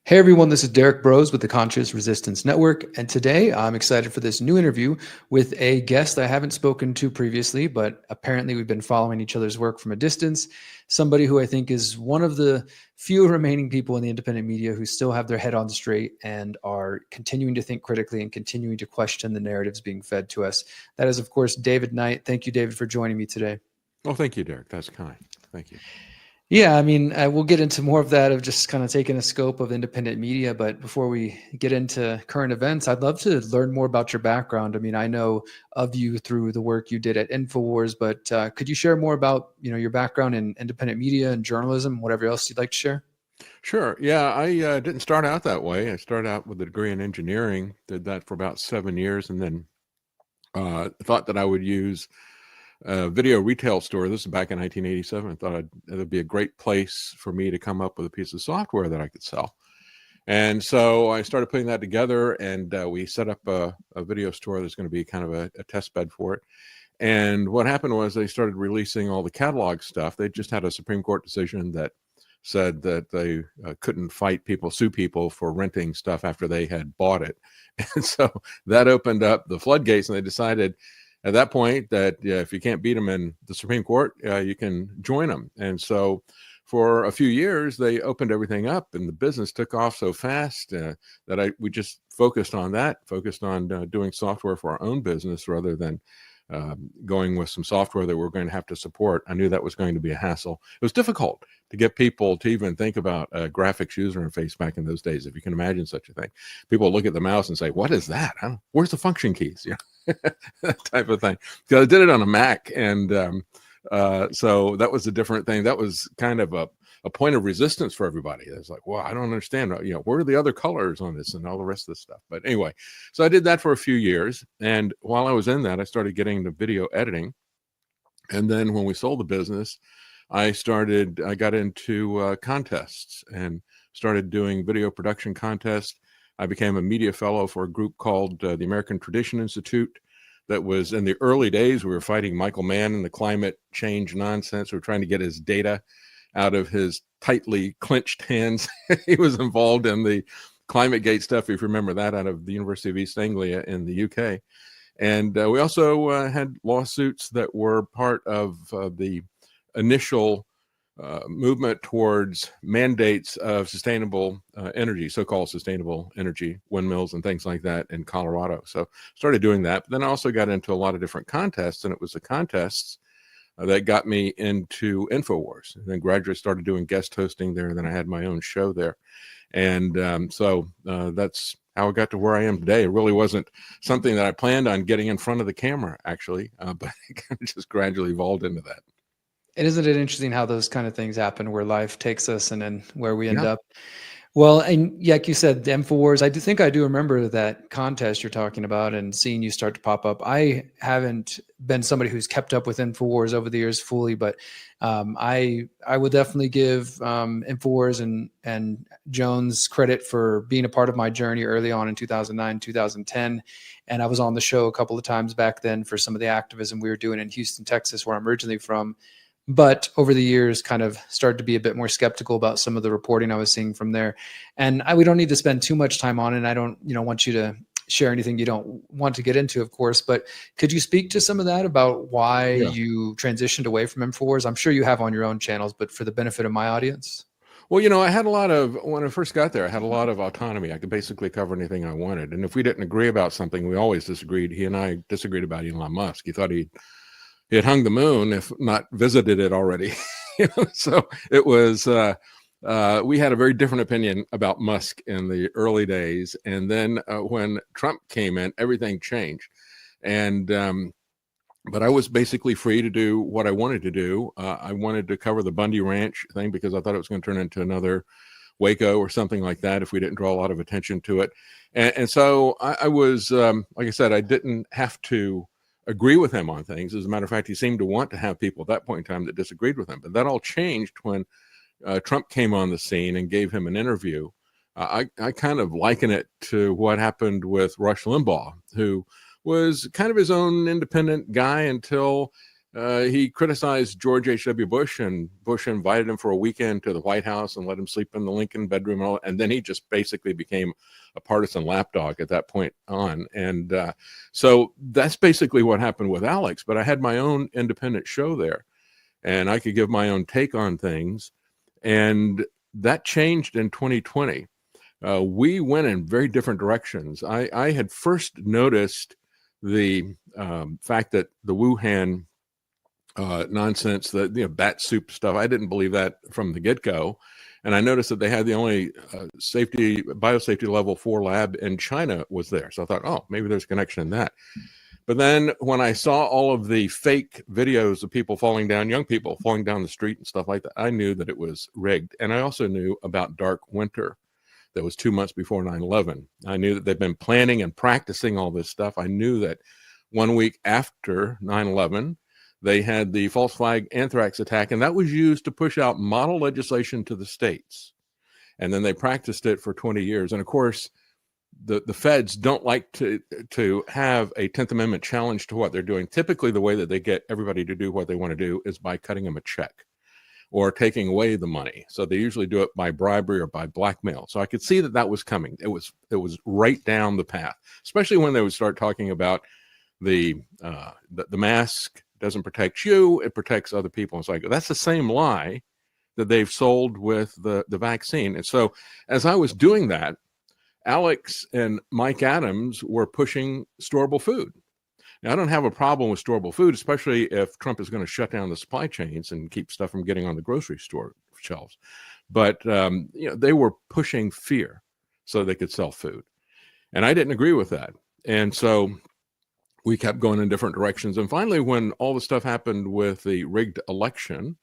Hey everyone, this is Derrick Broze with the Conscious Resistance Network, and today I'm excited for this new interview with a guest I haven't spoken to previously, but apparently we've been following each other's work from a distance. Somebody who I think is one of the few remaining people in the independent media who still have their head on straight and are continuing to think critically and continuing to question the narratives being fed to us. That is, of course, David Knight. Thank you, David, for joining me today. Well, thank you, Derrick. That's kind. Thank you. Yeah, I mean, we'll get into more of that, of just kind of taking a scope of independent media. But before we get into current events, I'd love to learn more about your background. I mean, I know of you through the work you did at Infowars, but could you share more about, your background in independent media and journalism, whatever else you'd like to share? Sure. Yeah, I didn't start out that way. I started out with a degree in engineering, did that for about 7 years, and then thought that I would use a video retail store. This is back in 1987. I thought it'd be a great place for me to come up with a piece of software that I could sell. And so I started putting that together, and we set up a video store that's going to be kind of a test bed for it. And what happened was they started releasing all the catalog stuff. They just had a Supreme Court decision that said that they couldn't sue people for renting stuff after they had bought it. And so that opened up the floodgates, and they decided at that point that if you can't beat them in the Supreme Court, you can join them. And so for a few years, they opened everything up, and the business took off so fast that we just focused on doing software for our own business rather than going with some software that we're going to have to support. I knew that was going to be a hassle. It was difficult to get people to even think about a graphics user interface back in those days, if you can imagine such a thing. People look at the mouse and say, what is that? Where's the function keys? That type of thing. Because I did it on a Mac, and so that was a different thing. That was kind of a point of resistance for everybody. It's like, well, I don't understand, where are the other colors on this and all the rest of this stuff. But anyway, so I did that for a few years. And while I was in that, I started getting into video editing. And then when we sold the business, I got into contests and started doing video production contests. I became a media fellow for a group called the American Tradition Institute. That was in the early days. We were fighting Michael Mann and the climate change nonsense. We were trying to get his data out of his tightly clenched hands. He was involved in the ClimateGate stuff, if you remember that, out of the University of East Anglia in the UK. And we also had lawsuits that were part of the initial movement towards mandates of sustainable energy, so-called sustainable energy, windmills and things like that in Colorado. So started doing that. But then I also got into a lot of different contests, and it was the contests that got me into Infowars. And then gradually started doing guest hosting there. And then I had my own show there. And so that's how I got to where I am today. It really wasn't something that I planned on getting in front of the camera, actually, but it kind of just gradually evolved into that. And isn't it interesting how those kind of things happen, where life takes us and then where we end up? Well, and like you said, the Infowars, I do remember that contest you're talking about and seeing you start to pop up. I haven't been somebody who's kept up with Infowars over the years fully, but I would definitely give Infowars and Jones credit for being a part of my journey early on in 2009, 2010. And I was on the show a couple of times back then for some of the activism we were doing in Houston, Texas, where I'm originally from. But over the years, kind of started to be a bit more skeptical about some of the reporting I was seeing from there. And we don't need to spend too much time on it. I don't, want you to share anything you don't want to get into, of course. But could you speak to some of that about why you transitioned away from Infowars? I'm sure you have on your own channels, but for the benefit of my audience. Well, I had when I first got there, I had a lot of autonomy. I could basically cover anything I wanted. And if we didn't agree about something, we always disagreed. He and I disagreed about Elon Musk. He thought he had hung the moon, if not visited it already. So it was, we had a very different opinion about Musk in the early days. And then when Trump came in, everything changed. And, but I was basically free to do what I wanted to do. I wanted to cover the Bundy Ranch thing because I thought it was going to turn into another Waco or something like that if we didn't draw a lot of attention to it. And so I was, like I said, I didn't have to agree with him on things. As a matter of fact, he seemed to want to have people at that point in time that disagreed with him. But that all changed when Trump came on the scene and gave him an interview. I kind of liken it to what happened with Rush Limbaugh, who was kind of his own independent guy until he criticized George H.W. Bush, and Bush invited him for a weekend to the White House and let him sleep in the Lincoln bedroom. And then he just basically became a partisan lapdog at that point on. And so that's basically what happened with Alex. But I had my own independent show there, and I could give my own take on things. And that changed in 2020. We went in very different directions. I had first noticed the fact that the Wuhan nonsense, that bat soup stuff, I didn't believe that from the get-go. And I noticed that they had the only biosafety level 4 lab in China was there. So I thought, oh, maybe there's a connection in that. But then when I saw all of the fake videos of people falling down, young people falling down the street and stuff like that, I knew that it was rigged. And I also knew about Dark Winter. That was 2 months before 9/11. I knew that they've been planning and practicing all this stuff. I knew that 1 week after 9/11, they had the false flag anthrax attack, and that was used to push out model legislation to the states. And then they practiced it for 20 years. And of course, the feds don't like to have a 10th Amendment challenge to what they're doing. Typically, the way that they get everybody to do what they want to do is by cutting them a check or taking away the money. So they usually do it by bribery or by blackmail. So I could see that was coming. It was right down the path, especially when they would start talking about the mask doesn't protect you, it protects other people. It's like, that's the same lie that they've sold with the vaccine. And so as I was doing that, Alex and Mike Adams were pushing storable food. Now, I don't have a problem with storable food, especially if Trump is going to shut down the supply chains and keep stuff from getting on the grocery store shelves. But they were pushing fear so they could sell food. And I didn't agree with that. And so we kept going in different directions. And finally, when all the stuff happened with the rigged election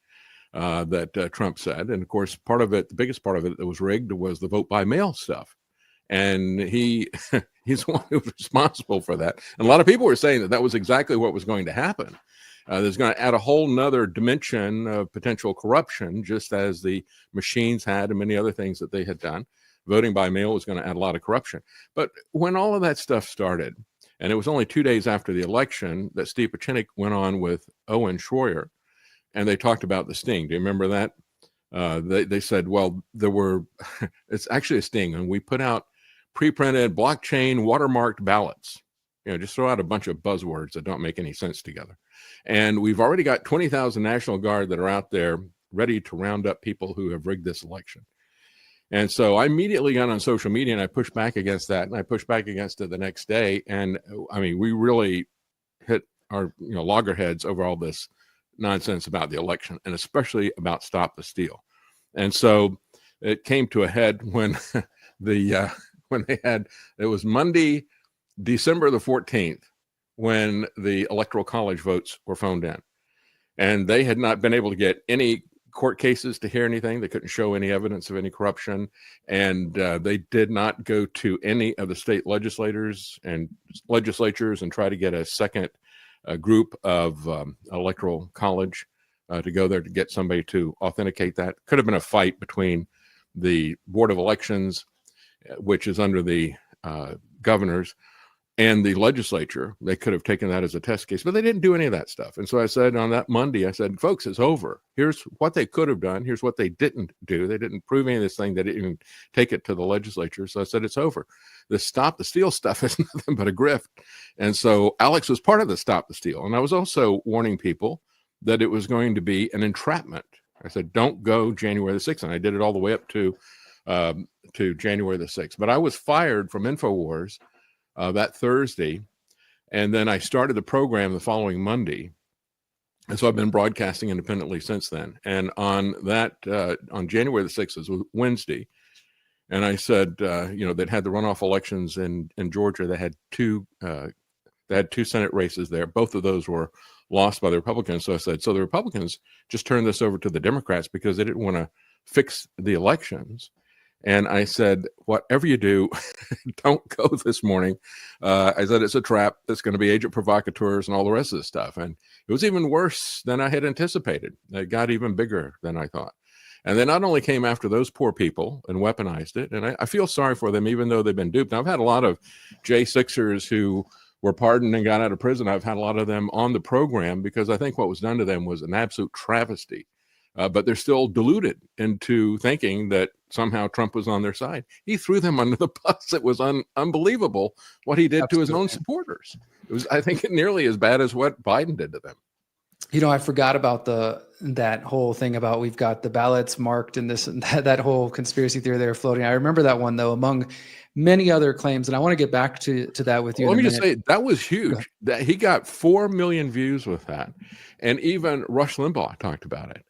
that Trump said, and of course, part of it, the biggest part of it that was rigged was the vote by mail stuff. And he's the one who was responsible for that. And a lot of people were saying that was exactly what was going to happen. There's going to add a whole nother dimension of potential corruption, just as the machines had and many other things that they had done. Voting by mail was going to add a lot of corruption. But when all of that stuff started, and it was only 2 days after the election that Steve Pieczenik went on with Owen Schroyer, and they talked about the sting. Do you remember that? They said, well, it's actually a sting, and we put out pre-printed blockchain watermarked ballots. Just throw out a bunch of buzzwords that don't make any sense together. And we've already got 20,000 National Guard that are out there ready to round up people who have rigged this election. And so I immediately got on social media and I pushed back against that, and I pushed back against it the next day. And I mean, we really hit our loggerheads over all this nonsense about the election, and especially about Stop the Steal. And so it came to a head when it was Monday, December the 14th, when the Electoral College votes were phoned in. And they had not been able to get any court cases to hear anything. They couldn't show any evidence of any corruption. And they did not go to any of the state legislatures and try to get a second group of Electoral College to go there to get somebody to authenticate that. Could have been a fight between the Board of Elections, which is under the governors, and the legislature. They could have taken that as a test case, but they didn't do any of that stuff. And so I said on that Monday, I said, folks, it's over. Here's what they could have done. Here's what they didn't do. They didn't prove any of this thing. They didn't even take it to the legislature. So I said, it's over. The Stop the Steal stuff is nothing but a grift. And so Alex was part of the Stop the Steal. And I was also warning people that it was going to be an entrapment. I said, don't go January the 6th. And I did it all the way up to January the 6th. But I was fired from Infowars that Thursday, and then I started the program the following Monday, and so I've been broadcasting independently since then. And on January the 6th, it was Wednesday, and I said, they'd had the runoff elections in Georgia. They had two Senate races there. Both of those were lost by the Republicans. So I said, so the Republicans just turned this over to the Democrats because they didn't want to fix the elections. And I said, whatever you do, don't go this morning. I said, it's a trap. It's going to be agent provocateurs and all the rest of this stuff. And it was even worse than I had anticipated. It got even bigger than I thought. And they not only came after those poor people and weaponized it, and I feel sorry for them, even though they've been duped. Now, I've had a lot of J6ers who were pardoned and got out of prison. I've had a lot of them on the program because I think what was done to them was an absolute travesty. But they're still deluded into thinking that somehow Trump was on their side. He threw them under the bus. It was unbelievable what he did to his own supporters. It was, I think, nearly as bad as what Biden did to them. You know, I forgot about that whole thing about we've got the ballots marked and this and that whole conspiracy theory they were floating. I remember that one, though, among many other claims. And I want to get back to that with you. Well, let me just say, that was huge. That he got 4 million views with that. And even Rush Limbaugh talked about it.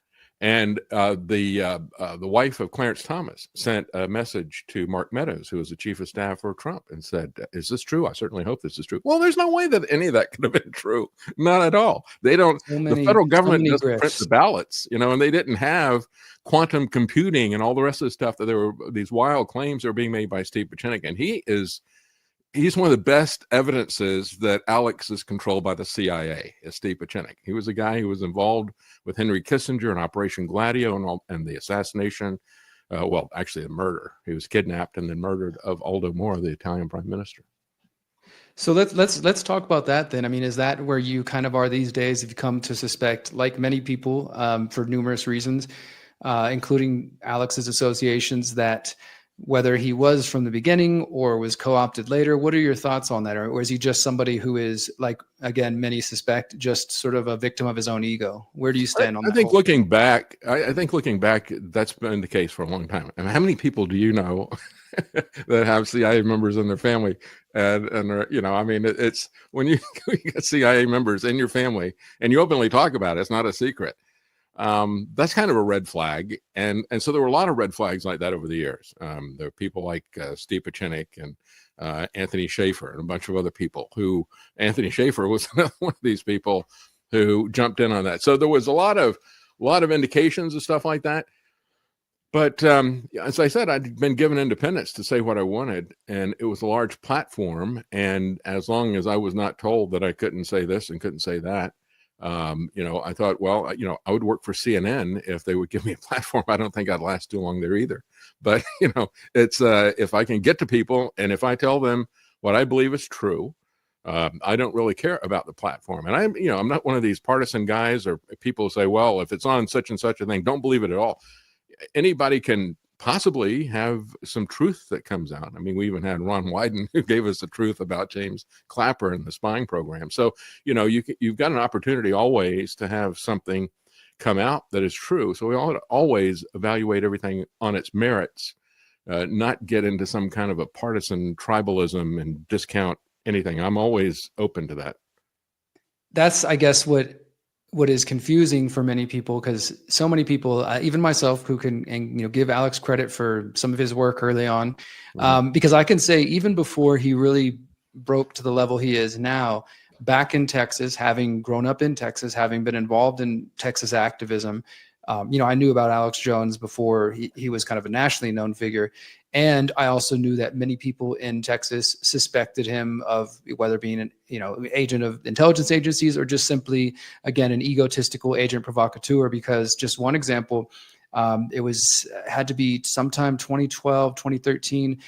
And the wife of Clarence Thomas sent a message to Mark Meadows, who was the chief of staff for Trump, and said, "Is this true? I certainly hope this is true." Well, there's no way that any of that could have been true. Not at all. They don't. The federal government doesn't print the ballots, and they didn't have quantum computing and all the rest of the stuff that there were these wild claims that were being made by Steve Pieczenik, and he's one of the best evidences that Alex is controlled by the CIA, is Steve Pieczenik. He was a guy who was involved with Henry Kissinger in Operation Gladio and the assassination, actually the murder. He was kidnapped and then murdered of Aldo Moro, the Italian prime minister. So let's talk about that then. I mean, is that where you kind of are these days? If you come to suspect, like many people, for numerous reasons, including Alex's associations, that whether he was from the beginning or was co-opted later, what are your thoughts on that? Or is he just somebody who is, like, again, many suspect, just sort of a victim of his own ego? Where do you stand on that? I think looking back, that's been the case for a long time. I mean, how many people do you know that have CIA members in their family? And I mean, it's when you get CIA members in your family and you openly talk about it, it's not a secret. That's kind of a red flag. And so there were a lot of red flags like that over the years. There are people like Steve Pieczenik and Anthony Schaefer and a bunch of other people Anthony Schaefer was one of these people who jumped in on that. So there was a lot of indications of stuff like that. But as I said, I'd been given independence to say what I wanted, and it was a large platform. And as long as I was not told that I couldn't say this and couldn't say that, I thought, well, I would work for CNN if they would give me a platform. I don't think I'd last too long there either. But, it's if I can get to people and if I tell them what I believe is true, I don't really care about the platform. And I'm not one of these partisan guys or people who say, well, if it's on such and such a thing, don't believe it at all. Anybody can possibly have some truth that comes out. I mean, we even had Ron Wyden who gave us the truth about James Clapper and the spying program. So, you've got an opportunity always to have something come out that is true. So we ought to always evaluate everything on its merits, not get into some kind of a partisan tribalism and discount anything. I'm always open to that. That's, I guess, what is confusing for many people, because so many people, even myself, who can give Alex credit for some of his work early on, because I can say even before he really broke to the level he is now, back in Texas, having grown up in Texas, having been involved in Texas activism, I knew about Alex Jones before he was kind of a nationally known figure. And I also knew that many people in Texas suspected him of whether being an agent of intelligence agencies or just simply, again, an egotistical agent provocateur. Because just one example, it had to be sometime 2012, 2013,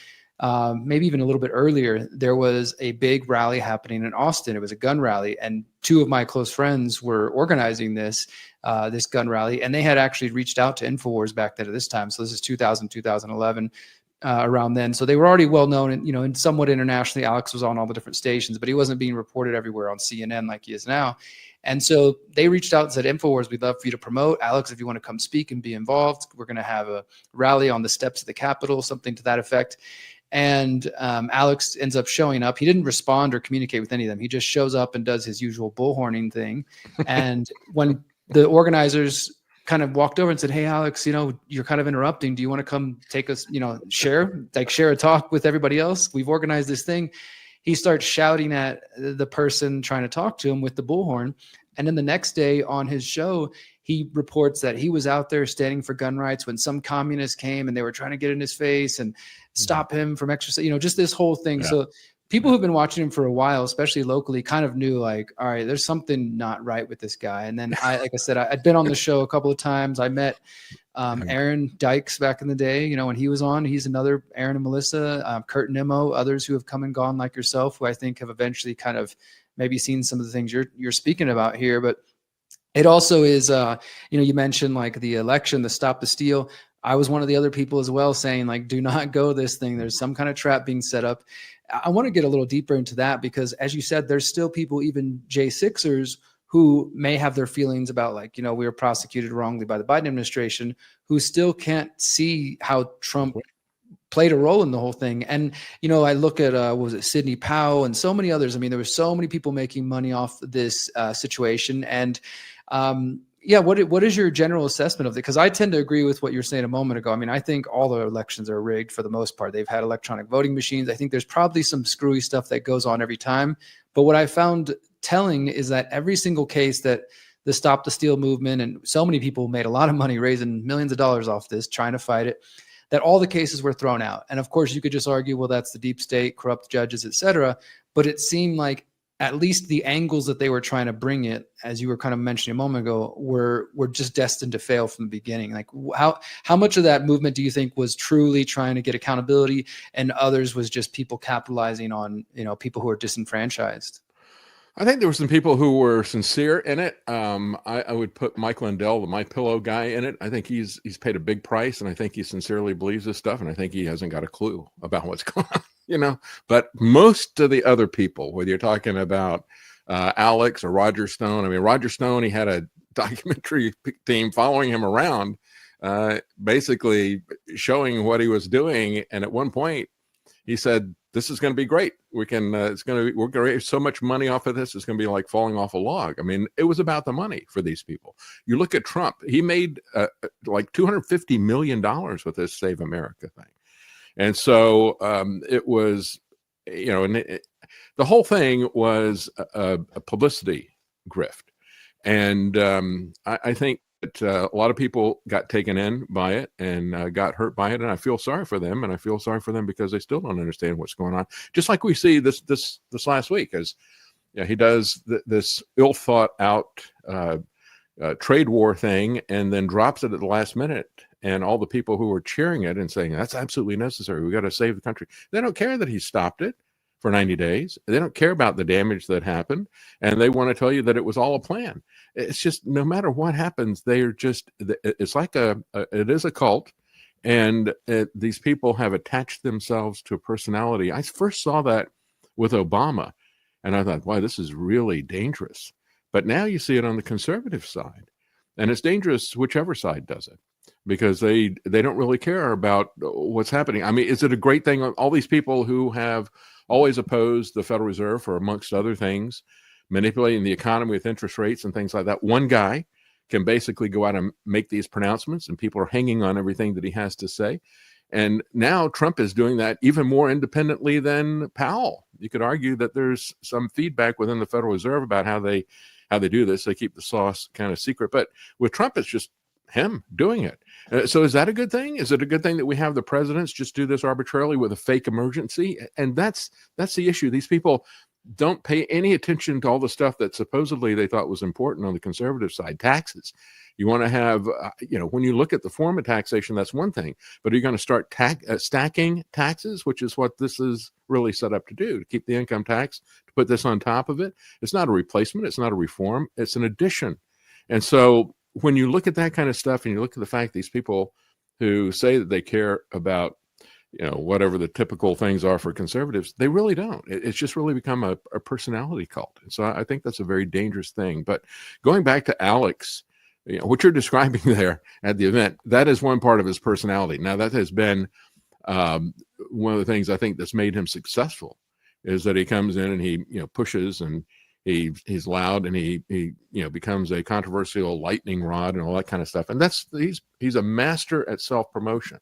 maybe even a little bit earlier. There was a big rally happening in Austin. It was a gun rally, and two of my close friends were organizing this gun rally, and they had actually reached out to Infowars back then at this time. So this is 2011. Around then. So they were already well known and, somewhat internationally. Alex was on all the different stations, but he wasn't being reported everywhere on CNN like he is now. And so they reached out and said, Infowars, we'd love for you to promote. Alex, if you want to come speak and be involved, we're going to have a rally on the steps of the Capitol, something to that effect. And Alex ends up showing up. He didn't respond or communicate with any of them. He just shows up and does his usual bullhorning thing. And when the organizers kind of walked over and said, hey, Alex, you're kind of interrupting. Do you want to come take us, share a talk with everybody else? We've organized this thing. He starts shouting at the person trying to talk to him with the bullhorn. And then the next day on his show, he reports that he was out there standing for gun rights when some communists came and they were trying to get in his face and stop him from exercising, just this whole thing. Yeah. So people who've been watching him for a while, especially locally, kind of knew like, all right, there's something not right with this guy. And then like I said, I'd been on the show a couple of times. I met Aaron Dykes back in the day, you know, when he was on. He's another Aaron and Melissa, Kurt Nimmo, others who have come and gone like yourself, who I think have eventually kind of maybe seen some of the things you're speaking about here. But it also is, you know, you mentioned like the election, the Stop the Steal. I was one of the other people as well saying like, do not go this thing. There's some kind of trap being set up. I want to get a little deeper into that because, as you said, there's still people, even J6ers, who may have their feelings about like, you know, we were prosecuted wrongly by the Biden administration, who still can't see how Trump played a role in the whole thing. And, you know, I look at, what was it, Sidney Powell and so many others. I mean, there were so many people making money off this situation. And, yeah, what is your general assessment of it? Because I tend to agree with what you were saying a moment ago. I mean, I think all the elections are rigged for the most part. They've had electronic voting machines. I think there's probably some screwy stuff that goes on every time. But what I found telling is that every single case that the Stop the Steal movement, and so many people made a lot of money raising millions of dollars off this, trying to fight it, that all the cases were thrown out. And of course, you could just argue, well, that's the deep state, corrupt judges, et cetera. But it seemed like at least the angles that they were trying to bring it, as you were kind of mentioning a moment ago, were just destined to fail from the beginning. Like how much of that movement do you think was truly trying to get accountability, and others was just people capitalizing on, you know, people who are disenfranchised? I think there were some people who were sincere in it. I would put Mike Lindell, the My Pillow guy, in it. I think he's paid a big price, and I think he sincerely believes this stuff, and I think he hasn't got a clue about what's going on, you know. But most of the other people, whether you're talking about Alex or Roger Stone, I mean, Roger Stone, he had a documentary team following him around, basically showing what he was doing, and at one point he said, this is going to be great. We're going to raise so much money off of this. It's going to be like falling off a log. I mean, it was about the money for these people. You look at Trump, he made like $250 million with this Save America thing. And so it was, you know, and the whole thing was a publicity grift. And I think that a lot of people got taken in by it and got hurt by it, and I feel sorry for them. And I feel sorry for them because they still don't understand what's going on. Just like we see this last week, as he does this ill thought out trade war thing, and then drops it at the last minute. And all the people who were cheering it and saying that's absolutely necessary, we got to save the country, they don't care that he stopped it for 90 days. They don't care about the damage that happened, and they want to tell you that it was all a plan. It's just, no matter what happens, they're just, it's like it is a cult, and these people have attached themselves to a personality. I first saw that with Obama, and I thought, wow, this is really dangerous. But now you see it on the conservative side, and it's dangerous whichever side does it, because they don't really care about what's happening. I mean, is it a great thing? All these people who have always opposed the Federal Reserve for, amongst other things, manipulating the economy with interest rates and things like that. One guy can basically go out and make these pronouncements, and people are hanging on everything that he has to say. And now Trump is doing that even more independently than Powell. You could argue that there's some feedback within the Federal Reserve about how they do this. They keep the sauce kind of secret. But with Trump, it's just him doing it. So is that a good thing? Is it a good thing that we have the presidents just do this arbitrarily with a fake emergency? And that's the issue. These people don't pay any attention to all the stuff that supposedly they thought was important on the conservative side. Taxes. You want to have, when you look at the form of taxation, that's one thing. But are you going to start stacking taxes, which is what this is really set up to do, to keep the income tax, to put this on top of it? It's not a replacement. It's not a reform. It's an addition. And so when you look at that kind of stuff, and you look at the fact these people who say that they care about, whatever the typical things are for conservatives, they really don't. It's just really become a personality cult. And so I think that's a very dangerous thing. But going back to Alex, what you're describing there at the event, that is one part of his personality. Now, that has been one of the things I think that's made him successful, is that he comes in and he pushes, and he's loud, and he becomes a controversial lightning rod and all that kind of stuff. And he's a master at self-promotion.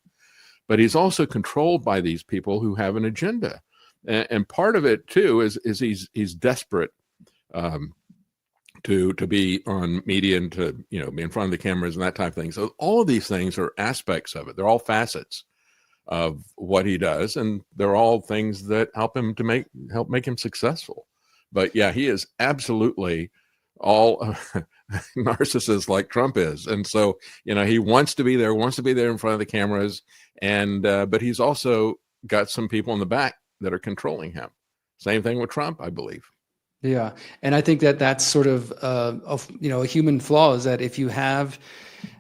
But he's also controlled by these people who have an agenda. And part of it too is he's desperate to be on media and to be in front of the cameras and that type of thing. So all of these things are aspects of it. They're all facets of what he does, and they're all things that help make him successful. But yeah, he is absolutely all narcissist like Trump is, and so he wants to be there in front of the cameras, and but he's also got some people in the back that are controlling him. Same thing with Trump, I believe. Yeah, and I think that that's sort of a human flaw, is that if you have,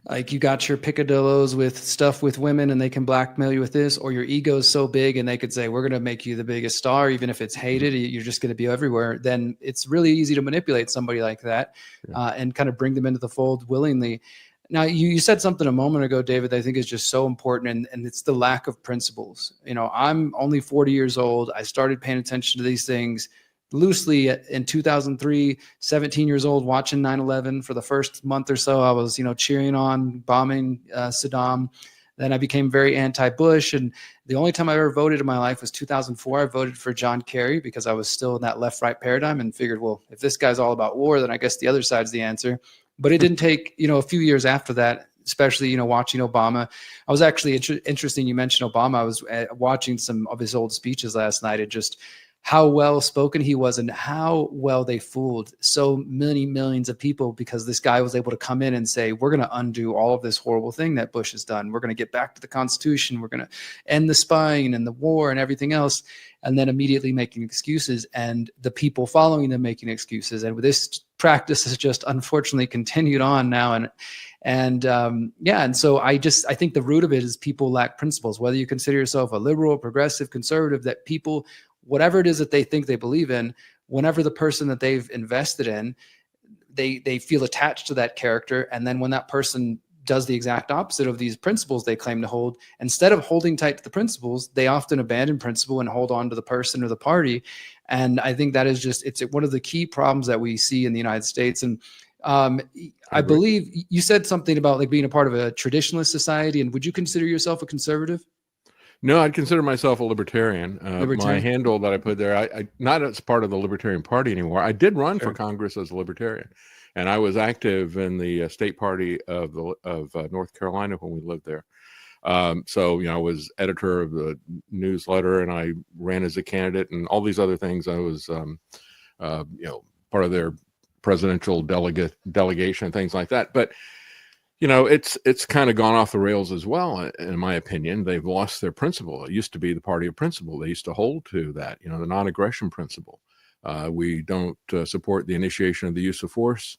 like, you got your picadillos with stuff with women and they can blackmail you with this, or your ego is so big and they could say, we're going to make you the biggest star, even if it's hated, you're just going to be everywhere, then it's really easy to manipulate somebody like that and kind of bring them into the fold willingly. Now, you said something a moment ago, David, that I think is just so important, and it's the lack of principles. I'm only 40 years old. I started paying attention to these things loosely in 2003, 17 years old, watching 9/11 for the first month or so. I was, cheering on bombing Saddam. Then I became very anti-Bush. And the only time I ever voted in my life was 2004. I voted for John Kerry because I was still in that left-right paradigm and figured, well, if this guy's all about war, then I guess the other side's the answer. But it didn't take, a few years after that, especially, watching Obama. I was actually interesting. You mentioned Obama. I was watching some of his old speeches last night, and just how well spoken he was and how well they fooled so many millions of people, because this guy was able to come in and say, we're going to undo all of this horrible thing that Bush has done. We're going to get back to the Constitution. We're going to end the spying and the war and everything else. And then immediately making excuses, and the people following them making excuses. And this practice has just unfortunately continued on now. And so I think the root of it is people lack principles. Whether you consider yourself a liberal, progressive, conservative, that people, whatever it is that they think they believe in, whenever the person that they've invested in, they feel attached to that character. And then when that person does the exact opposite of these principles they claim to hold, instead of holding tight to the principles, they often abandon principle and hold on to the person or the party. And I think that is it's one of the key problems that we see in the United States. And I believe you said something about like being a part of a traditionalist society. And would you consider yourself a conservative? No, I'd consider myself a libertarian. My handle that I put there, I not as part of the Libertarian Party anymore. I did run for Congress as a libertarian, and I was active in the state party of North Carolina when we lived there. So I was editor of the newsletter, and I ran as a candidate, and all these other things. I was part of their presidential delegation, things like that. But it's kind of gone off the rails as well, in my opinion. They've lost their principle. It used to be the party of principle. They used to hold to that, the non-aggression principle. We don't support the initiation of the use of force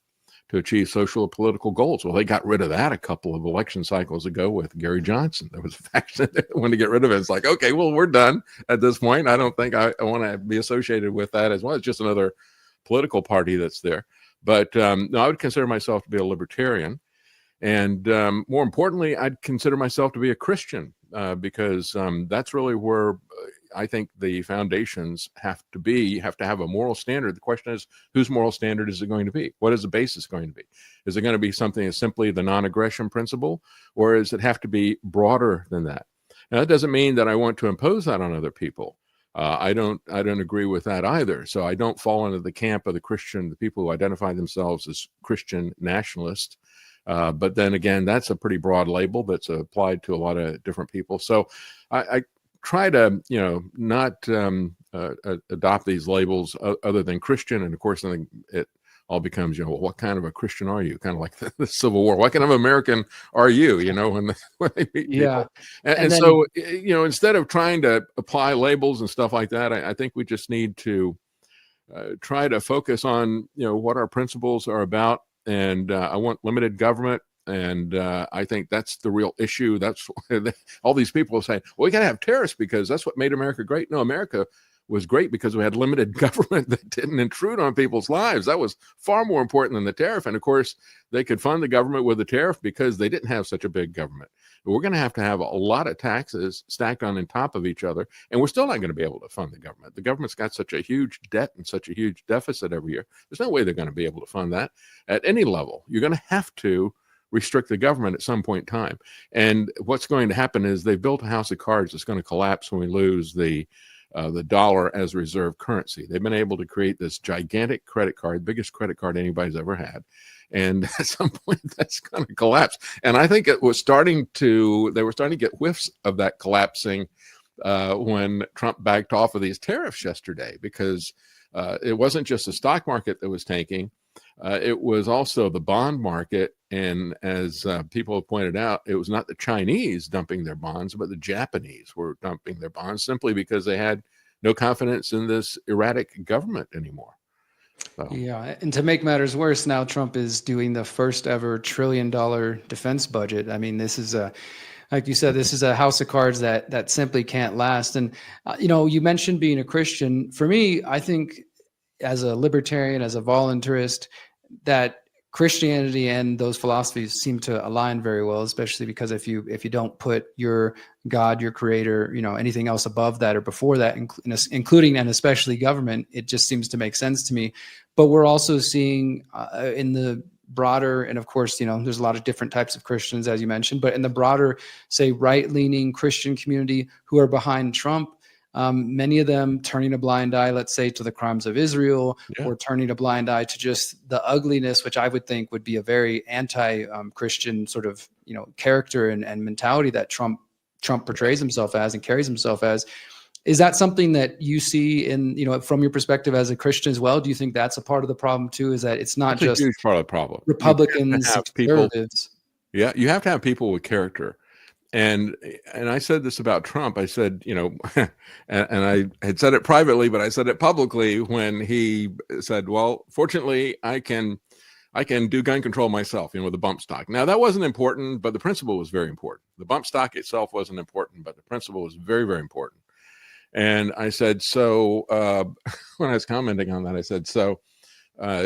to achieve social or political goals. Well, they got rid of that a couple of election cycles ago with Gary Johnson. There was a faction that wanted to get rid of it. It's like, okay, well, we're done at this point. I don't think I want to be associated with that as well. It's just another political party that's there. But no, I would consider myself to be a libertarian. And more importantly, I'd consider myself to be a Christian because that's really where I think the foundations have to be. You have to have a moral standard. The question is, whose moral standard is it going to be? What is the basis going to be? Is it going to be something as simply the non-aggression principle, or does it have to be broader than that? Now, that doesn't mean that I want to impose that on other people. I don't agree with that either. So I don't fall into the camp of the people who identify themselves as Christian nationalists. But then again, that's a pretty broad label that's applied to a lot of different people. So I try to, not adopt these labels other than Christian. And of course, then it all becomes, well, what kind of a Christian are you? Kind of like the Civil War. What kind of American are you? When they meet people. And then, so, instead of trying to apply labels and stuff like that, I think we just need to try to focus on, what our principles are about. And I want limited government. And I think that's the real issue. That's all these people say, well, we got to have tariffs because that's what made America great. No, America was great because we had limited government that didn't intrude on people's lives. That was far more important than the tariff. And of course, they could fund the government with the tariff because they didn't have such a big government. But we're going to have a lot of taxes stacked on top of each other. And we're still not going to be able to fund the government. The government's got such a huge debt and such a huge deficit every year. There's no way they're going to be able to fund that at any level. You're going to have to restrict the government at some point in time. And what's going to happen is they've built a house of cards that's going to collapse when we lose the dollar as reserve currency. They've been able to create this gigantic credit card, biggest credit card anybody's ever had. And at some point that's going to collapse. And I think they were starting to get whiffs of that collapsing when Trump backed off of these tariffs yesterday, because it wasn't just the stock market that was tanking. It was also the bond market. And as people have pointed out, it was not the Chinese dumping their bonds, but the Japanese were dumping their bonds simply because they had no confidence in this erratic government anymore. So. Yeah, and to make matters worse, now Trump is doing the first ever $1 trillion defense budget. I mean, this is like you said, this is a house of cards that simply can't last. And you mentioned being a Christian. For me, I think as a libertarian, as a voluntarist, that Christianity and those philosophies seem to align very well, especially because if you don't put your God, your creator, anything else above that or before that, including and especially government, it just seems to make sense to me. But we're also seeing in the broader, and of course, there's a lot of different types of Christians, as you mentioned, but in the broader, say, right-leaning Christian community who are behind Trump, many of them turning a blind eye, let's say, to the crimes of Israel, or turning a blind eye to just the ugliness, which I would think would be a very anti-Christian sort of, character and mentality that Trump portrays himself as and carries himself as. Is that something that you see in, from your perspective as a Christian as well? Do you think that's a part of the problem too? Is that it's not just a huge part of the problem. Republicans, conservatives. Yeah, you have to have people with character. And I said this about Trump. I said, and I had said it privately, but I said it publicly when he said, well, fortunately, I can do gun control myself, with the bump stock. Now, that wasn't important, but the principle was very important. The bump stock itself wasn't important, but the principle was very, very important. And I said, so when I was commenting on that, I said, so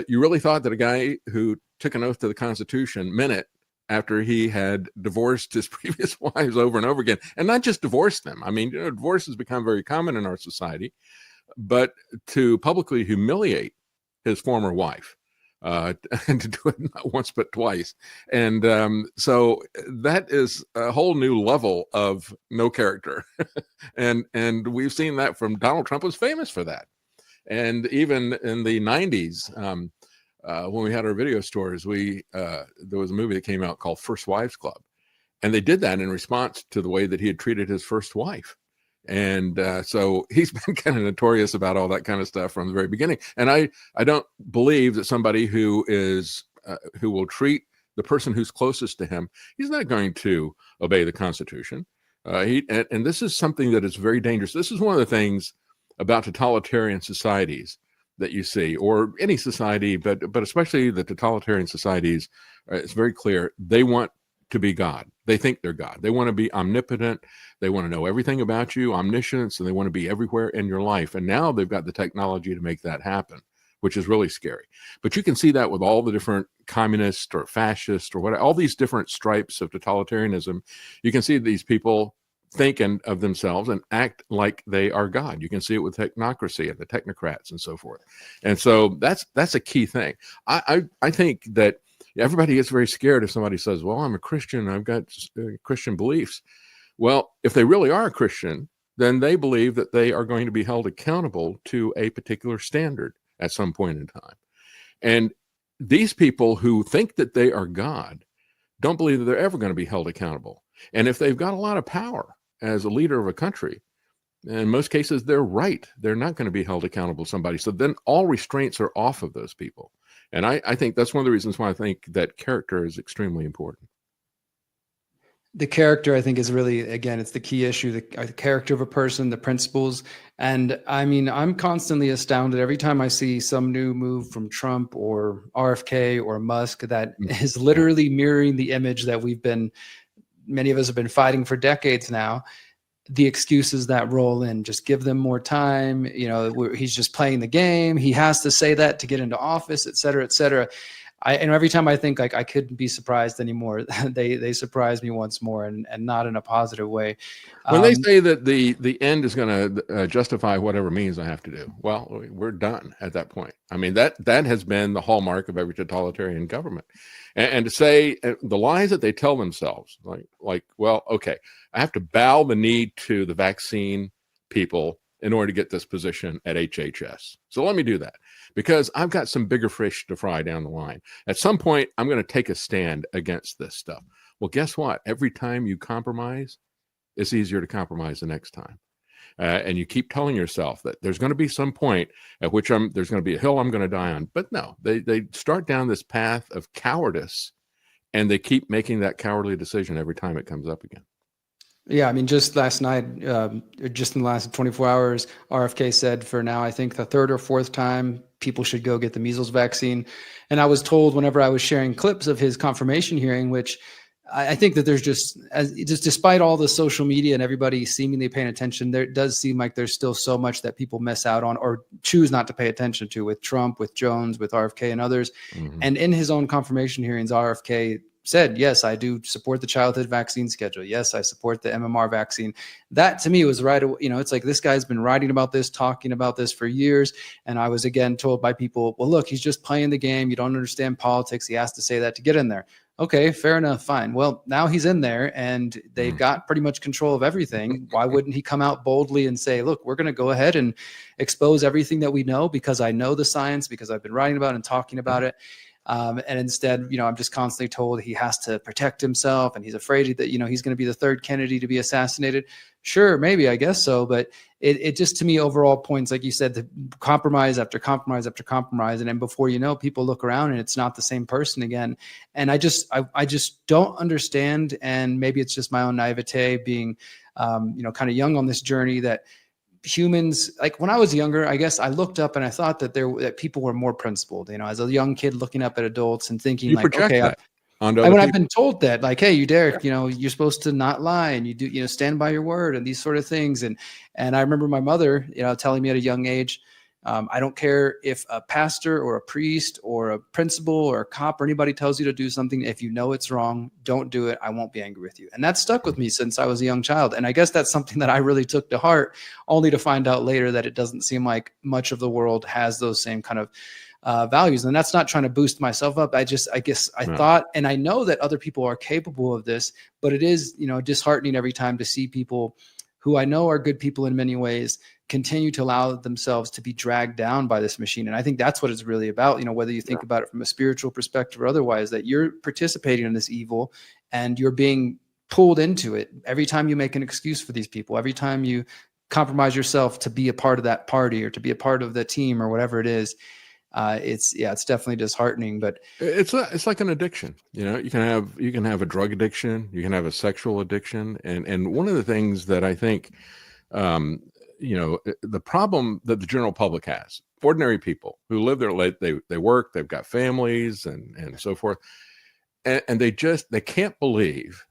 you really thought that a guy who took an oath to the Constitution meant it after he had divorced his previous wives over and over again, and not just divorced them. I mean, divorce has become very common in our society, but to publicly humiliate his former wife, and to do it not once but twice. And so that is a whole new level of no character. and we've seen that from Donald Trump. Was famous for that. And even in the 90s, when we had our video stores, there was a movie that came out called First Wives Club. And they did that in response to the way that he had treated his first wife. And so he's been kind of notorious about all that kind of stuff from the very beginning. And I don't believe that somebody who will treat the person who's closest to him, he's not going to obey the Constitution. And this is something that is very dangerous. This is one of the things about totalitarian societies that you see, or any society, but especially the totalitarian societies. It's very clear they want to be God. They think they're God. They want to be omnipotent. They want to know everything about you, omniscience, and they want to be everywhere in your life. And now they've got the technology to make that happen, which is really scary. But you can see that with all the different communist or fascist or what, all these different stripes of totalitarianism. You can see these people think of themselves and act like they are God. You can see it with technocracy and the technocrats and so forth. And so that's a key thing. I think that everybody gets very scared if somebody says, well, I'm a Christian, I've got Christian beliefs. Well, if they really are a Christian, then they believe that they are going to be held accountable to a particular standard at some point in time. And these people who think that they are God don't believe that they're ever going to be held accountable. And if they've got a lot of power as a leader of a country, in most cases, they're right. They're not going to be held accountable to somebody. So then all restraints are off of those people. And I think that's one of the reasons why I think that character is extremely important. The character, I think, is really, again, it's the key issue, the character of a person, the principles. And I mean, I'm constantly astounded every time I see some new move from Trump or RFK or Musk that is literally mirroring the image that many of us have been fighting for decades now. The excuses that roll in, just give them more time. He's just playing the game. He has to say that to get into office, et cetera, et cetera. And every time I think like I couldn't be surprised anymore, they surprise me once more, and not in a positive way. When they say that the end is going to justify whatever means I have to do, well, we're done at that point. I mean, that has been the hallmark of every totalitarian government. And to say the lies that they tell themselves, like, well, okay, I have to bow the knee to the vaccine people in order to get this position at HHS. So let me do that, because I've got some bigger fish to fry down the line. At some point, I'm going to take a stand against this stuff. Well, guess what? Every time you compromise, it's easier to compromise the next time. And you keep telling yourself that there's going to be some point at which there's going to be a hill I'm going to die on. But no, they start down this path of cowardice, and they keep making that cowardly decision every time it comes up again. Yeah, I mean, just last night, just in the last 24 hours, RFK said for now, I think the third or fourth time, people should go get the measles vaccine. And I was told whenever I was sharing clips of his confirmation hearing, which I think that there's just despite all the social media and everybody seemingly paying attention, there does seem like there's still so much that people miss out on or choose not to pay attention to, with Trump, with Jones, with RFK and others. Mm-hmm. And in his own confirmation hearings, RFK said, yes, I do support the childhood vaccine schedule. Yes, I support the MMR vaccine. That to me was right. You know, it's like this guy's been writing about this, talking about this for years. And I was again told by people, well, look, he's just playing the game. You don't understand politics. He has to say that to get in there. Okay, fair enough. Fine. Well, now he's in there and they've got pretty much control of everything. Why wouldn't he come out boldly and say, look, we're going to go ahead and expose everything that we know because I know the science, because I've been writing about it and talking about it. And instead, you know, I'm just constantly told he has to protect himself and he's afraid that, you know, he's going to be the third Kennedy to be assassinated. Sure, maybe, I guess so. But it just, to me, overall points, like you said, the compromise after compromise after compromise. And then before you know, people look around and it's not the same person again. And I just don't understand. And maybe it's just my own naivete being, you know, kind of young on this journey, that humans, like when I was younger, I guess I looked up and I thought that people were more principled, you know, as a young kid looking up at adults and thinking you like, okay, I've been told that, like, hey, you Derrick, you know, you're supposed to not lie and you do, you know, stand by your word and these sort of things. And I remember my mother, you know, telling me at a young age, I don't care if a pastor or a priest or a principal or a cop or anybody tells you to do something. If you know it's wrong, don't do it. I won't be angry with you. And that stuck with me since I was a young child. And I guess that's something that I really took to heart, only to find out later that it doesn't seem like much of the world has those same kind of values. And that's not trying to boost myself up. I thought, and I know that other people are capable of this, but it is, you know, disheartening every time to see people who I know are good people in many ways continue to allow themselves to be dragged down by this machine. And I think that's what it's really about, you know, whether you think about it from a spiritual perspective or otherwise, that you're participating in this evil and you're being pulled into it. Every time you make an excuse for these people, every time you compromise yourself to be a part of that party or to be a part of the team or whatever it is, it's definitely disheartening. But it's like an addiction. You know, you can have a drug addiction, you can have a sexual addiction, and one of the things that I think, you know, the problem that the general public has, ordinary people who live there late, they work, they've got families and so forth, and they can't believe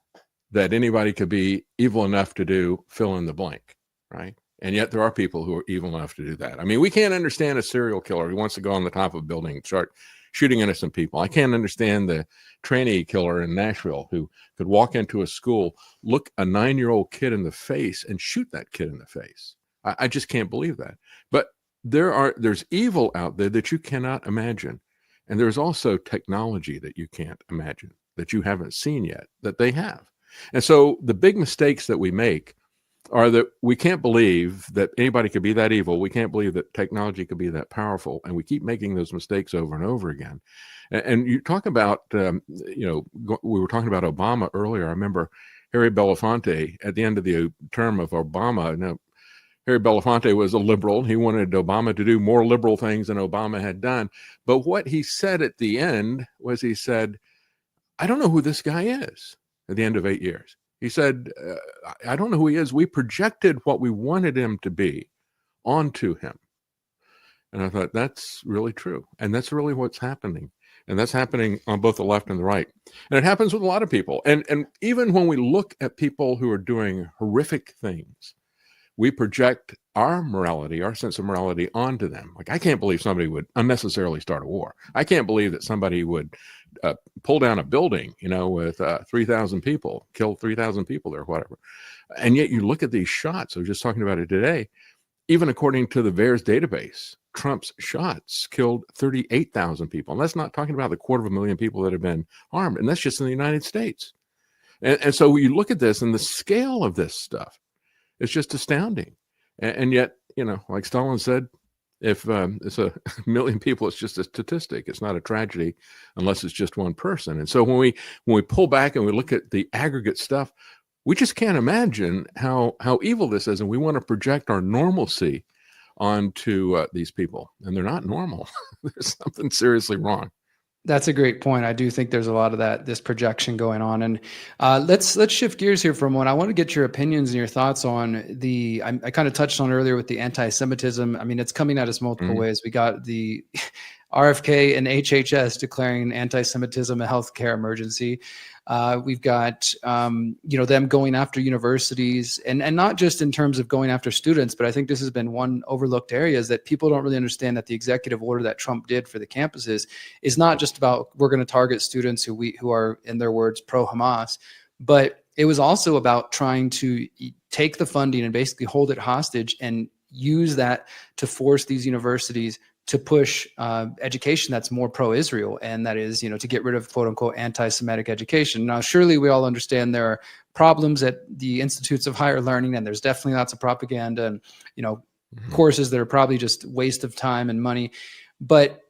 that anybody could be evil enough to do fill in the blank, right? And yet there are people who are evil enough to do that. I mean, we can't understand a serial killer who wants to go on the top of a building and start shooting innocent people. I can't understand the tranny killer in Nashville who could walk into a school, look a 9-year-old kid in the face and shoot that kid in the face. I just can't believe that. But there's evil out there that you cannot imagine. And there's also technology that you can't imagine, that you haven't seen yet, that they have. And so the big mistakes that we make are that we can't believe that anybody could be that evil. We can't believe that technology could be that powerful. And we keep making those mistakes over and over again. And you talk about, you know, we were talking about Obama earlier. I remember Harry Belafonte at the end of the term of Obama. Now, Harry Belafonte was a liberal. He wanted Obama to do more liberal things than Obama had done. But what he said at the end was, he said, I don't know who this guy is at the end of 8 years. He said, I don't know who he is. We projected what we wanted him to be onto him. And I thought, that's really true. And that's really what's happening. And that's happening on both the left and the right. And it happens with a lot of people. And even when we look at people who are doing horrific things, we project our morality, our sense of morality onto them. Like, I can't believe somebody would unnecessarily start a war. I can't believe that somebody would pull down a building, you know, with 3,000 people, kill 3,000 people or whatever. And yet you look at these shots. I was just talking about it today. Even according to the VAERS database, Trump's shots killed 38,000 people. And that's not talking about the 250,000 people that have been harmed. And that's just in the United States. And so you look at this and the scale of this stuff, it's just astounding. And yet like Stalin said, if it's a million people, it's just a statistic. It's not a tragedy unless it's just one person. And so when we pull back and we look at the aggregate stuff, we just can't imagine how evil this is. And we want to project our normalcy onto these people, and they're not normal. There's something seriously wrong. That's a great point. I do think there's a lot of this projection going on. And let's shift gears here for a moment. I want to get your opinions and your thoughts on I kind of touched on earlier with the anti-Semitism. I mean, it's coming at us multiple ways. We got the RFK and HHS declaring anti-Semitism a healthcare emergency. We've got, them going after universities and not just in terms of going after students, but I think this has been one overlooked area is that people don't really understand that the executive order that Trump did for the campuses is not just about we're going to target students who are, in their words, pro-Hamas, but it was also about trying to take the funding and basically hold it hostage and use that to force these universities to push education that's more pro-Israel, and that is, to get rid of quote unquote anti-Semitic education. Now, surely we all understand there are problems at the institutes of higher learning, and there's definitely lots of propaganda and, courses that are probably just waste of time and money. But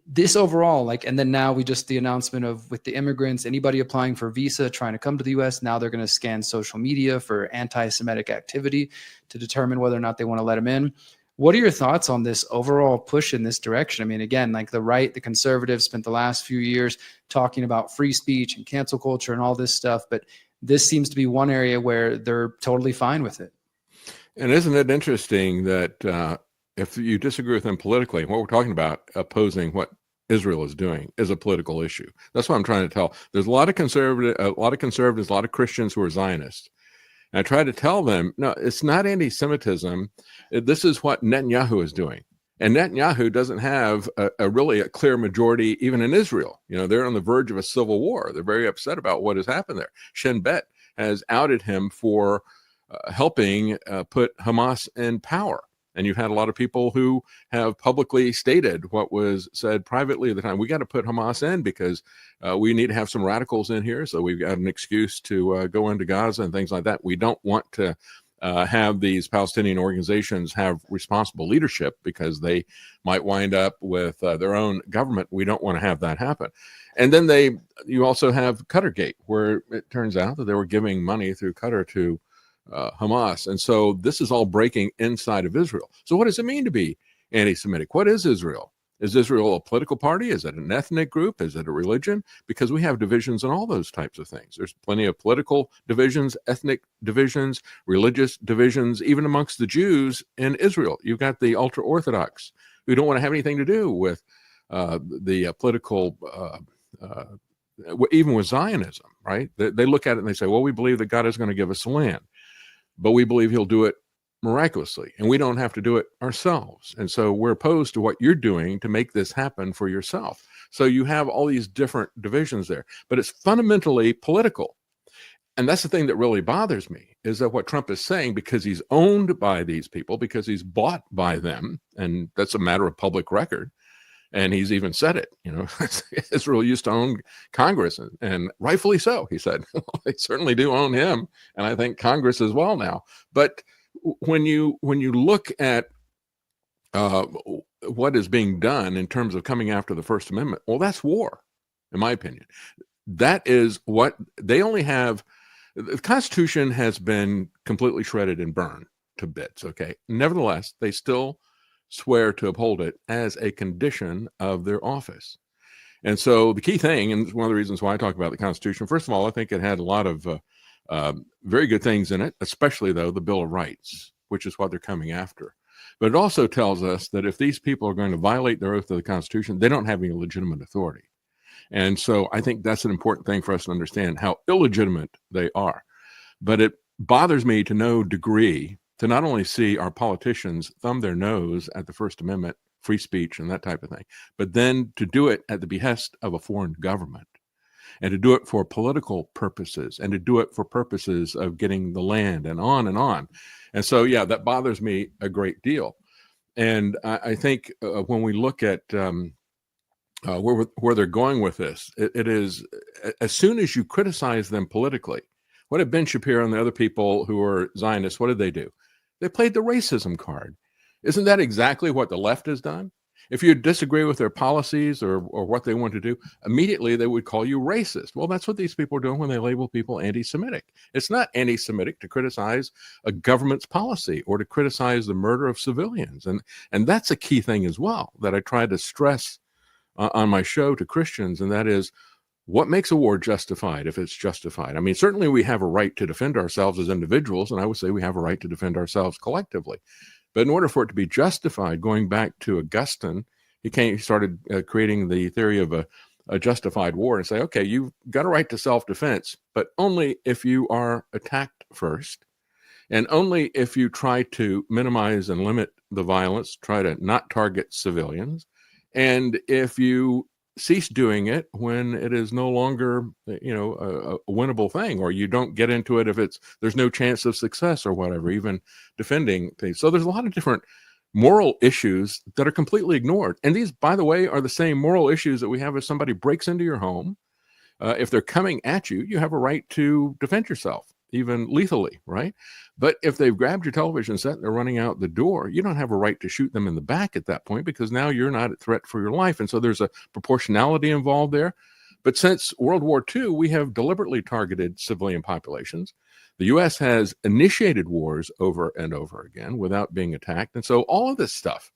this overall, and then now the announcement of with the immigrants, anybody applying for visa, trying to come to the US, now they're going to scan social media for anti-Semitic activity to determine whether or not they want to let them in. What are your thoughts on this overall push in this direction? I mean, again, the right, the conservatives spent the last few years talking about free speech and cancel culture and all this stuff, but this seems to be one area where they're totally fine with it. And isn't it interesting that if you disagree with them politically, what we're talking about, opposing what Israel is doing, is a political issue. That's what I'm trying to tell. There's a lot of conservatives, a lot of Christians who are Zionists. And I try to tell them, no, it's not anti-Semitism. This is what Netanyahu is doing. And Netanyahu doesn't have really a clear majority even in Israel. They're on the verge of a civil war. They're very upset about what has happened there. Shin Bet has outed him for helping put Hamas in power. And you've had a lot of people who have publicly stated what was said privately at the time. We got to put Hamas in because we need to have some radicals in here. So we've got an excuse to go into Gaza and things like that. We don't want to have these Palestinian organizations have responsible leadership because they might wind up with their own government. We don't want to have that happen. And then you also have Qattargate, where it turns out that they were giving money through Qatar to Hamas. And so this is all breaking inside of Israel. So what does it mean to be anti-Semitic? What is Israel? Is Israel a political party? Is it an ethnic group? Is it a religion? Because we have divisions in all those types of things. There's plenty of political divisions, ethnic divisions, religious divisions, even amongst the Jews in Israel. You've got the ultra-Orthodox who don't want to have anything to do with the political, even with Zionism, right? They look at it and they say, well, we believe that God is going to give us the land, but we believe he'll do it miraculously, and we don't have to do it ourselves. And so we're opposed to what you're doing to make this happen for yourself. So you have all these different divisions there, but it's fundamentally political. And that's the thing that really bothers me, is that what Trump is saying, because he's owned by these people, because he's bought by them, and that's a matter of public record. And he's even said it, Israel used to own Congress, and rightfully so, he said. Well, they certainly do own him, and I think Congress as well now. But when you look at what is being done in terms of coming after the First Amendment, well, that's war, in my opinion. That is what they only have. The Constitution has been completely shredded and burned to bits, okay? Nevertheless, they still swear to uphold it as a condition of their office. And so the key thing, and one of the reasons why I talk about the Constitution, first of all, I think it had a lot of very good things in it, especially, though, the Bill of Rights, which is what they're coming after. But it also tells us that if these people are going to violate their oath to the Constitution, they don't have any legitimate authority. And so I think that's an important thing for us to understand, how illegitimate they are. But it bothers me to no degree to not only see our politicians thumb their nose at the First Amendment, free speech, and that type of thing, but then to do it at the behest of a foreign government, and to do it for political purposes, and to do it for purposes of getting the land, and on and on. And so, yeah, that bothers me a great deal. And I think when we look at where they're going with this, it is, as soon as you criticize them politically, what did Ben Shapiro and the other people who are Zionists, what did they do? They played the racism card. Isn't that exactly what the left has done? If you disagree with their policies or what they want to do, immediately they would call you racist. Well, that's what these people are doing when they label people anti-Semitic. It's not anti-Semitic to criticize a government's policy or to criticize the murder of civilians. And that's a key thing as well that I try to stress on my show to Christians, and that is, what makes a war justified if it's justified? I mean, certainly we have a right to defend ourselves as individuals, and I would say we have a right to defend ourselves collectively. But in order for it to be justified, going back to Augustine, he started creating the theory of a justified war and say, okay, you've got a right to self-defense, but only if you are attacked first, and only if you try to minimize and limit the violence, try to not target civilians, and if you cease doing it when it is no longer, a winnable thing, or you don't get into it if there's no chance of success or whatever, even defending things. So there's a lot of different moral issues that are completely ignored. And these, by the way, are the same moral issues that we have if somebody breaks into your home. If they're coming at you, you have a right to defend yourself, even lethally, right? But if they've grabbed your television set and they're running out the door, you don't have a right to shoot them in the back at that point, because now you're not at threat for your life. And so there's a proportionality involved there. But since World War II, we have deliberately targeted civilian populations. The U.S. has initiated wars over and over again without being attacked. And so all of this stuff,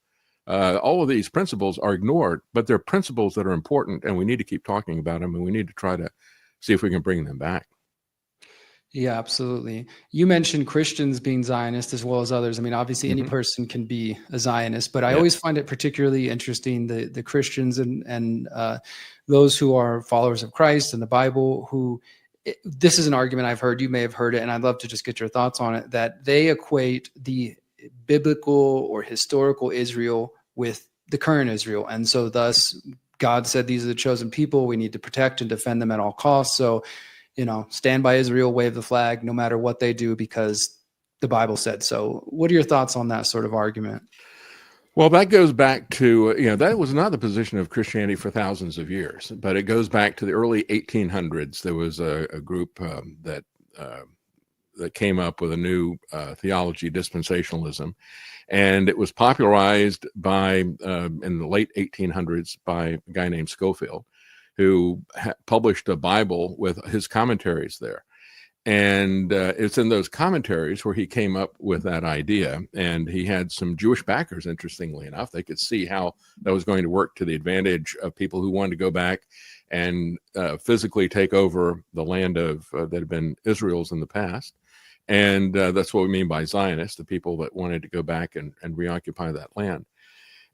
all of these principles are ignored, but they're principles that are important, and we need to keep talking about them, and we need to try to see if we can bring them back. Yeah, absolutely. You mentioned Christians being Zionist as well as others. I mean, obviously any person can be a Zionist, but I always find it particularly interesting, the Christians and those who are followers of Christ and the Bible, this is an argument I've heard, you may have heard it, and I'd love to just get your thoughts on it, that they equate the biblical or historical Israel with the current Israel. And so thus God said, these are the chosen people, we need to protect and defend them at all costs. So, stand by Israel, wave the flag, no matter what they do, because the Bible said so. What are your thoughts on that sort of argument? Well, that goes back to, that was not the position of Christianity for thousands of years, but it goes back to the early 1800s. There was a group that came up with a new theology, Dispensationalism, and it was popularized in the late 1800s by a guy named Scofield, who published a Bible with his commentaries there. And it's in those commentaries where he came up with that idea. And he had some Jewish backers, interestingly enough. They could see how that was going to work to the advantage of people who wanted to go back and physically take over the land that had been Israel's in the past. And that's what we mean by Zionists, the people that wanted to go back and reoccupy that land.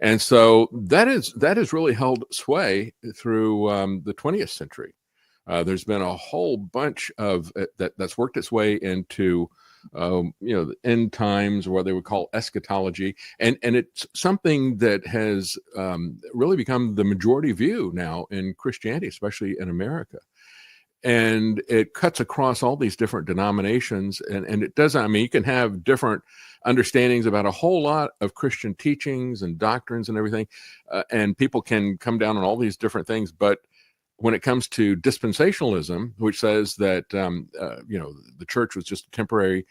And so that has really held sway through the 20th century. There's been a whole bunch of that's worked its way into the end times, or what they would call eschatology, and it's something that has really become the majority view now in Christianity, especially in America. And it cuts across all these different denominations, and it doesn't. I mean, you can have different understandings about a whole lot of Christian teachings and doctrines and everything, and people can come down on all these different things. But when it comes to dispensationalism, which says that the church was just a temporary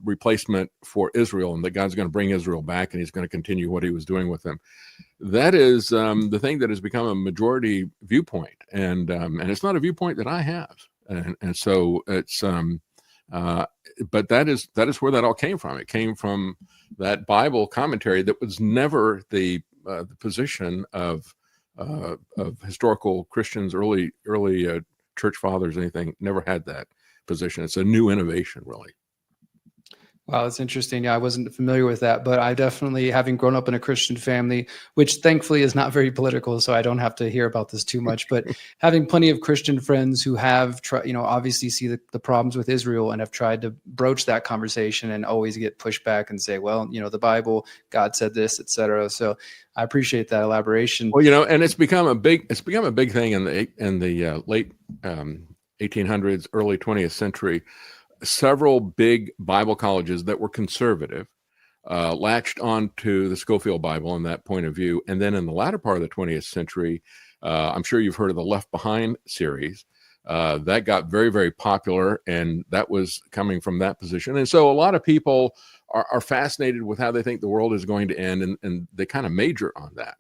replacement for Israel, and that God's going to bring Israel back, and He's going to continue what He was doing with them, that is the thing that has become a majority viewpoint, and it's not a viewpoint that I have, and so it's. But that is where that all came from. It came from that Bible commentary that was never the position of historical Christians, early church fathers, anything. Never had that position. It's a new innovation, really. Wow, that's interesting. Yeah, I wasn't familiar with that, but I definitely, having grown up in a Christian family, which thankfully is not very political, so I don't have to hear about this too much, but having plenty of Christian friends who have, obviously see the problems with Israel and have tried to broach that conversation and always get pushed back and say, well, the Bible, God said this, etc. So I appreciate that elaboration. Well, and it's become a big thing in the late 1800s, early 20th century. Several big Bible colleges that were conservative latched on to the Scofield Bible in that point of view. And then in the latter part of the 20th century, I'm sure you've heard of the Left Behind series. That got very, very popular, and that was coming from that position. And so a lot of people are fascinated with how they think the world is going to end, and they kind of major on that.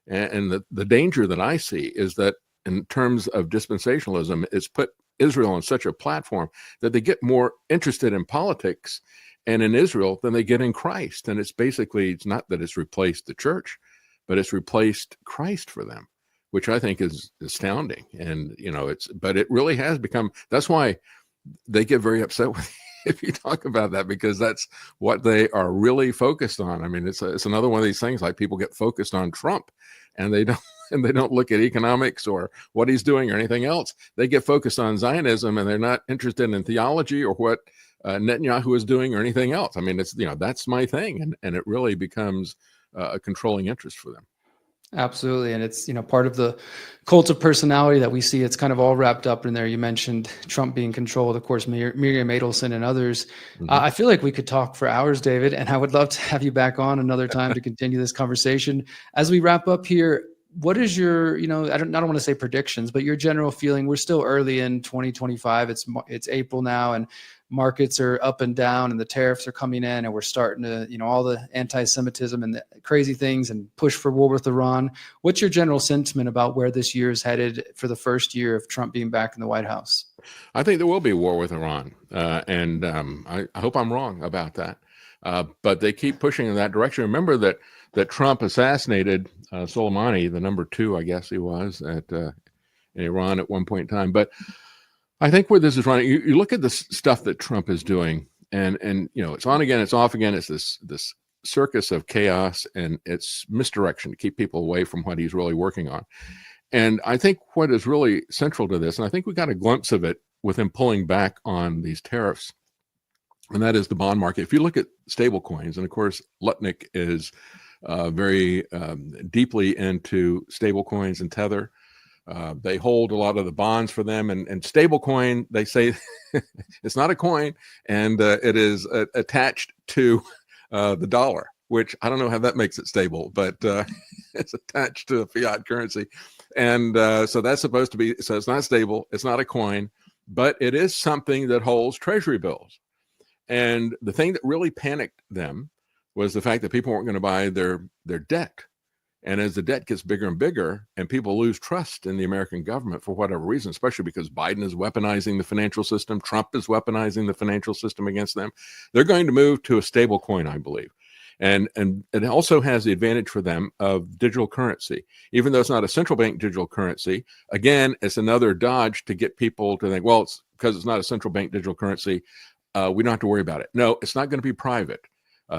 And the danger that I see is that in terms of dispensationalism, it's put Israel on such a platform that they get more interested in politics and in Israel than they get in Christ. And it's not that it's replaced the church, but it's replaced Christ for them, which I think is astounding. And, but it really has become, that's why they get very upset with if you talk about that, because that's what they are really focused on. I mean, it's another one of these things, like people get focused on Trump and they don't look at economics or what he's doing or anything else. They get focused on Zionism and they're not interested in theology or what Netanyahu is doing or anything else. I mean, it's, that's my thing. And it really becomes a controlling interest for them. Absolutely. And it's, part of the cult of personality that we see. It's kind of all wrapped up in there. You mentioned Trump being controlled, of course, Miriam Adelson and others. Mm-hmm. I feel like we could talk for hours, David, and I would love to have you back on another time to continue this conversation. As we wrap up here, what is your, I don't want to say predictions, but your general feeling? We're still early in 2025. It's April now, and markets are up and down, and the tariffs are coming in, and we're starting to, all the anti-Semitism and the crazy things and push for war with Iran. What's your general sentiment about where this year is headed for the first year of Trump being back in the White House? I think there will be war with Iran, and I hope I'm wrong about that. But they keep pushing in that direction. Remember that Trump assassinated Soleimani, the number 2, I guess he was, in Iran at one point in time. But I think where this is running, you look at the stuff that Trump is doing, and it's on again, it's off again. It's this circus of chaos, and it's misdirection to keep people away from what he's really working on. And I think what is really central to this, and I think we got a glimpse of it with him pulling back on these tariffs, and that is the bond market. If you look at stable coins, and of course, Lutnick is very deeply into stable coins and Tether. They hold a lot of the bonds for them, and stable coin, they say it's not a coin, and it is attached to the dollar, which I don't know how that makes it stable, but it's attached to a fiat currency. And so that's supposed to be, so it's not stable, it's not a coin, but it is something that holds treasury bills. And the thing that really panicked them was the fact that people weren't going to buy their debt. And as the debt gets bigger and bigger, and people lose trust in the American government for whatever reason, especially because Biden is weaponizing the financial system, Trump is weaponizing the financial system against them, they're going to move to a stable coin, I believe. And it also has the advantage for them of digital currency. Even though it's not a central bank digital currency, again, it's another dodge to get people to think, well, it's because it's not a central bank digital currency, we don't have to worry about it. No, it's not going to be private.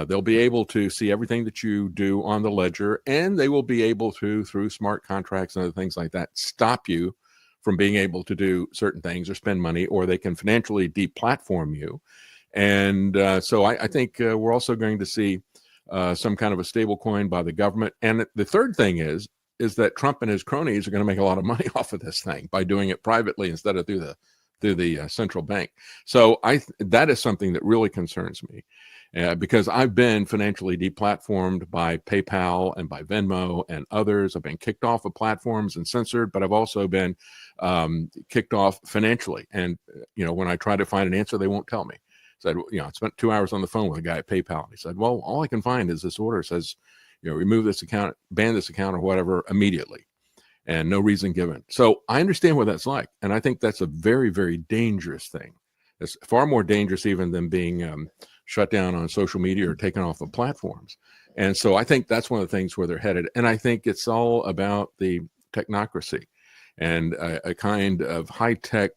They'll be able to see everything that you do on the ledger, and they will be able to, through smart contracts and other things like that, stop you from being able to do certain things or spend money, or they can financially deplatform you. And so I think we're also going to see some kind of a stable coin by the government. And the third thing is that Trump and his cronies are going to make a lot of money off of this thing by doing it privately instead of through the central bank. So that is something that really concerns me. Because I've been financially deplatformed by PayPal and by Venmo and others. I've been kicked off of platforms and censored, but I've also been kicked off financially. And, when I try to find an answer, they won't tell me. Said, I spent 2 hours on the phone with a guy at PayPal. And he said, well, all I can find is this order says, remove this account, ban this account or whatever immediately, and no reason given. So I understand what that's like. And I think that's a very, very dangerous thing. It's far more dangerous even than being shut down on social media or taken off of platforms. And so I think that's one of the things where they're headed. And I think it's all about the technocracy and a kind of high-tech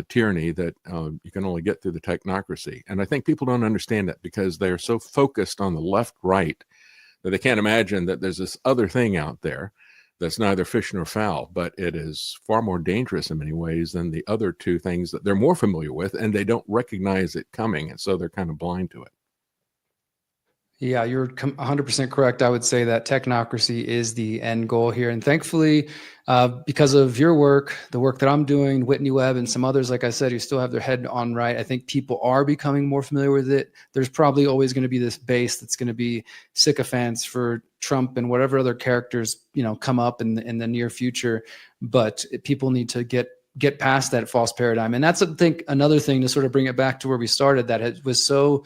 tyranny that you can only get through the technocracy. And I think people don't understand that because they're so focused on the left-right that they can't imagine that there's this other thing out there that's neither fish nor fowl, but it is far more dangerous in many ways than the other two things that they're more familiar with, and they don't recognize it coming, and so they're kind of blind to it. Yeah, you're 100% correct. I would say that technocracy is the end goal here. And thankfully, because of your work, the work that I'm doing, Whitney Webb and some others, like I said, who still have their head on right, I think people are becoming more familiar with it. There's probably always going to be this base that's going to be sycophants for Trump and whatever other characters, come up in the near future. But people need to get past that false paradigm. And that's, I think, another thing to sort of bring it back to where we started, that it was so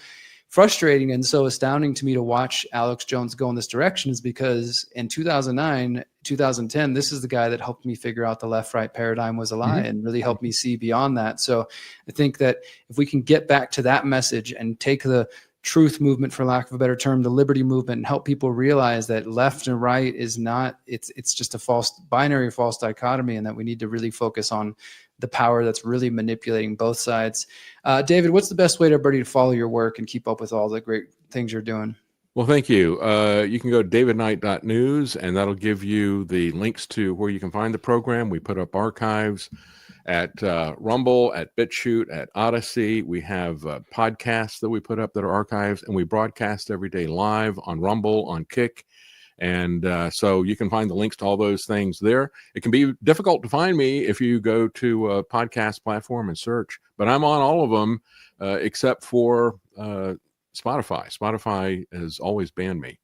frustrating and so astounding to me to watch Alex Jones go in this direction is because in 2009, 2010, this is the guy that helped me figure out the left-right paradigm was a lie and really helped me see beyond that. So I think that if we can get back to that message and take the truth movement, for lack of a better term, the liberty movement, and help people realize that left and right is not, it's just a false binary, false dichotomy, and that we need to really focus on the power that's really manipulating both sides. David, what's the best way to everybody to follow your work and keep up with all the great things you're doing? Well, thank you. You can go to davidknight.news, and that'll give you the links to where you can find the program. We put up archives at Rumble, at BitChute, at Odyssey. We have podcasts that we put up that are archives, and we broadcast every day live on Rumble, on Kick. And so you can find the links to all those things there. It can be difficult to find me if you go to a podcast platform and search, but I'm on all of them except for Spotify. Spotify has always banned me,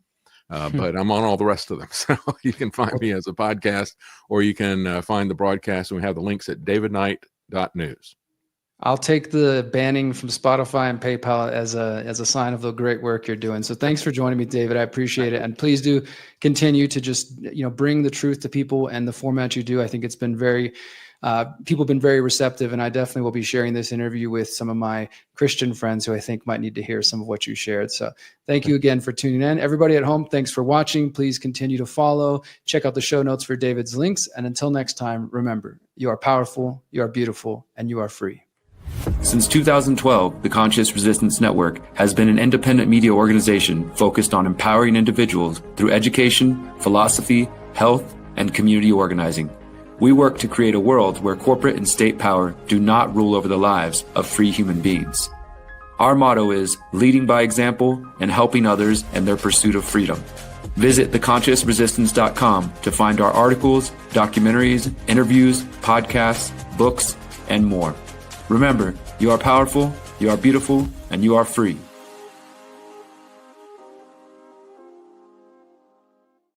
but I'm on all the rest of them. So you can find me as a podcast, or you can find the broadcast, and we have the links at davidknight.news. I'll take the banning from Spotify and PayPal as a sign of the great work you're doing. So thanks for joining me, David. I appreciate it. And please do continue to just, bring the truth to people and the format you do. I think it's been people have been very receptive, and I definitely will be sharing this interview with some of my Christian friends who I think might need to hear some of what you shared. So thank you again for tuning in. Everybody at home, thanks for watching. Please continue to follow. Check out the show notes for David's links. And until next time, remember, you are powerful, you are beautiful, and you are free. Since 2012, the Conscious Resistance Network has been an independent media organization focused on empowering individuals through education, philosophy, health, and community organizing. We work to create a world where corporate and state power do not rule over the lives of free human beings. Our motto is leading by example and helping others in their pursuit of freedom. Visit theconsciousresistance.com to find our articles, documentaries, interviews, podcasts, books, and more. Remember, you are powerful, you are beautiful, and you are free.